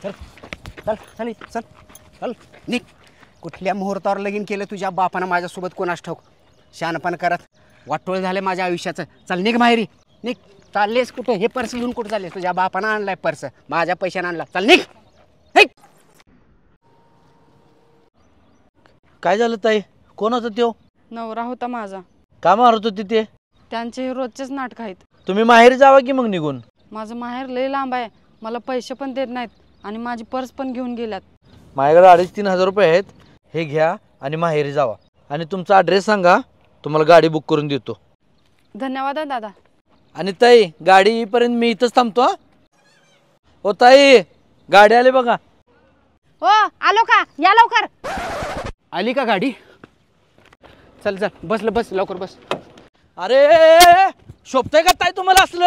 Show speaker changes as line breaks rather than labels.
चल चल चल चल चल निघ. कुठल्या मुहूर्तावर लगीन केलं तुझ्या बापानं माझ्यासोबत कोणास ठाऊक. शहाणपण करत वाटोळ झालं माझ्या आयुष्याचं. चल निघ माहेरी निघ. चाललेस कुठं? हे पर्स घेऊन कुठं चाललेस? तुझ्या बापानं आणलाय पर्स, माझ्या पैशानं आणला. चल निघ.
काय झालं ताई? कोण होता त्यो?
नवरा होता माझा.
का मारत होती ते?
त्यांचे हे रोजचेच नाटक आहेत.
तुम्ही माहेरी जावा की मग निघून.
माझं माहेर लय लांब आहे, मला पैसे पण देत नाहीत आणि माझी पर्स पण घेऊन गेल्यात.
माझ्याकडे 2,500-3,000 रुपये आहेत, हे घ्या आणि माहेरी जावा. आणि तुमचा ॲड्रेस सांगा, तुम्हाला गाडी बुक करून देतो.
धन्यवाद दादा.
आणि ताई गाडी येईपर्यंत मी इथंच थांबतो. हो ताई, गाडी आली बघा.
हो आलो का? या लवकर.
आली का गाडी? चल चल बसलं बस लवकर बस.
अरे शोभतंय का ताई तुम्हाला असलं?